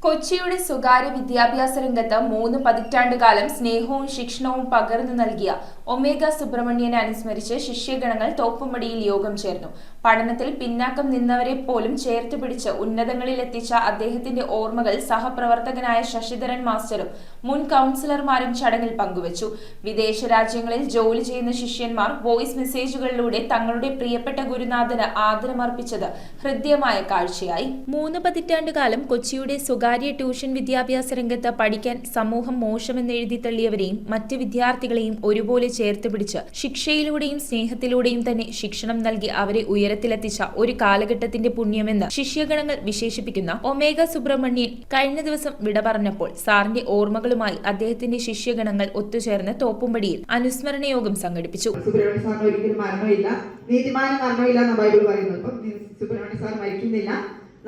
കൊച്ചിയുടെ സ്വകാര്യ വിദ്യാഭ്യാസ രംഗത്ത് 3 പതിറ്റാണ്ടുകാലം സ്നേഹവും ശിക്ഷണവും പകർന്നു നൽകിയ ഒമേഗ സുബ്രഹ്മണ്യനെ അനുസ്മരിച്ച് ശിഷ്യഗണങ്ങൾ തോപ്പുംപടിയിൽ യോഗം ചേർന്നു. പഠനത്തിൽ പിന്നാക്കം നിന്നവരെ പോലും ചേർത്ത് പിടിച്ച് ഉന്നതങ്ങളിലെത്തിച്ച അദ്ദേഹത്തിന്റെ ഓർമ്മകൾ സഹപ്രവർത്തകനായ ശശിധരൻ മാസ്റ്ററും മുൻ കൗൺസിലർമാരും ചടങ്ങിൽ പങ്കുവച്ചു. വിദേശ രാജ്യങ്ങളിൽ ജോലി ചെയ്യുന്ന ശിഷ്യന്മാർ വോയിസ് മെസ്സേജുകളിലൂടെ തങ്ങളുടെ പ്രിയപ്പെട്ട ഗുരുനാഥന് ആദരമർപ്പിച്ചത് ഹൃദ്യമായ കാഴ്ചയായി. 3 പതിറ്റാണ്ടുകാലം കൊച്ചിയുടെ സ്വകാര്യ ട്യൂഷൻ വിദ്യാഭ്യാസ രംഗത്ത് പഠിക്കാൻ സമൂഹം മോശമെന്നെഴുതി തള്ളിയവരെയും മറ്റ് വിദ്യാർത്ഥികളെയും ഒരുപോലെ ചേർത്ത് പിടിച്ച് ശിക്ഷയിലൂടെയും സ്നേഹത്തിലൂടെയും തന്നെ ശിക്ഷണം നൽകി അവരെ ഉയരത്തിലെത്തിച്ച ഒരു കാലഘട്ടത്തിന്റെ പുണ്യമെന്ന് ശിഷ്യഗണങ്ങൾ വിശേഷിപ്പിക്കുന്ന ഒമേഗ സുബ്രഹ്മണ്യൻ കഴിഞ്ഞ ദിവസം വിട പറഞ്ഞപ്പോൾ സാറിന്റെ ഓർമ്മകളുമായി അദ്ദേഹത്തിന്റെ ശിഷ്യഗണങ്ങൾ ഒത്തുചേർന്ന് തോപ്പുംപടിയിൽ അനുസ്മരണ യോഗം സംഘടിപ്പിച്ചു.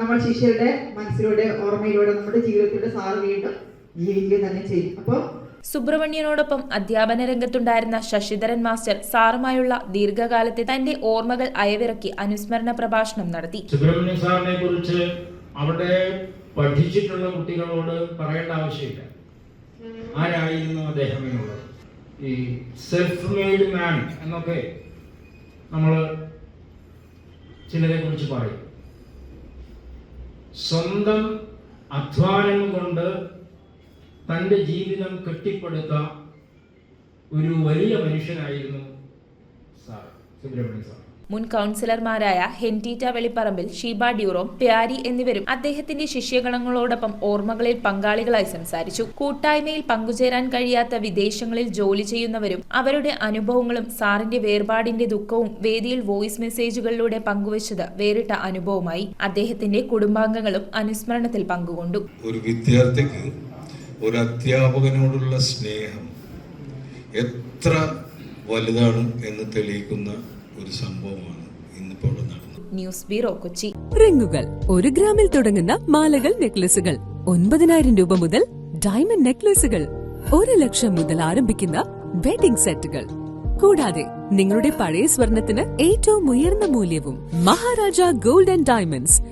നമ്മൾ ശിഷ്യരുടെ മനസ്സിലൂടെ ഓർമ്മയിലൂടെ നമ്മുടെ ജീവിതത്തിലൂടെ സാറ് വീണ്ടും ജീവിക്കുക തന്നെ ചെയ്യും. അപ്പോൾ സുബ്രഹ്മണ്യനോടൊപ്പം അധ്യാപന രംഗത്തുണ്ടായിരുന്ന ശശിധരൻ മാസ്റ്റർ സാറുമായുള്ള ദീർഘകാലത്തെ തന്റെ ഓർമ്മകൾ അയവിറക്കി അനുസ്മരണ പ്രഭാഷണം നടത്തി. സുബ്രഹ്മണ്യൻ സാറിനെ കുറിച്ച് അവിടെ പഠിച്ചിട്ടുള്ള കുട്ടികളോട് പറയേണ്ട ആവശ്യമില്ല, ആരായിരുന്നു അദ്ദേഹം എന്നുള്ളത്. ഈ സെൽഫ് മെയ്ഡ് മാൻ എന്നൊക്കെ നമ്മൾ ചിലരെ കുറിച്ച് പറയും. സ്വന്തം അധ്വാനം കൊണ്ട് തൻ്റെ ജീവിതം കെട്ടിപ്പടുത്ത ഒരു വലിയ മനുഷ്യനായിരുന്നു സാർ സുബ്രഹ്മണ്യൻ സാർ. മുൻ കൗൺസിലർമാരായ ഹെൻറ്റീറ്റ വെളിപ്പറമ്പിൽ, ഷീബ ഡ്യൂറോം, പ്യാരി എന്നിവരും അദ്ദേഹത്തിന്റെ ശിഷ്യഗണങ്ങളോടൊപ്പം ഓർമ്മകളിൽ പങ്കാളികളായി സംസാരിച്ചു. കൂട്ടായ്മയിൽ പങ്കുചേരാൻ കഴിയാത്ത വിദേശങ്ങളിൽ ജോലി ചെയ്യുന്നവരും അവരുടെ അനുഭവങ്ങളും സാറിന്റെ വേർപാടിന്റെ ദുഃഖവും വേദിയിൽ വോയിസ് മെസ്സേജുകളിലൂടെ പങ്കുവച്ചത് വേറിട്ട അനുഭവമായി. അദ്ദേഹത്തിന്റെ കുടുംബാംഗങ്ങളും അനുസ്മരണത്തിൽ പങ്കുകൊണ്ടു. ഒരു വിദ്യാർത്ഥിക്ക് ഒരു അധ്യാപകനോടുള്ള സ്നേഹം എത്ര വലുതാണ് എന്ന് തെളിയിക്കുന്ന ഒരു സംഭവമാണ് ഇന്നിപ്പോൾ നടന്നത്. News bureau, Kochi. റിങ്ങുകൾ 1 ഗ്രാമിൽ തുടങ്ങുന്ന മാലകൾ, നെക്ലസുകൾ 9,000 രൂപ മുതൽ ഡയമണ്ട് നെക്ലസുകൾ 1 ലക്ഷം മുതൽ ആരംഭിക്കുന്ന വെഡിംഗ് സെറ്റുകൾ, കൂടാതെ നിങ്ങളുടെ പഴയ സ്വർണത്തിന് ഏറ്റവും ഉയർന്ന മൂല്യവും. Maharaja gold and diamonds,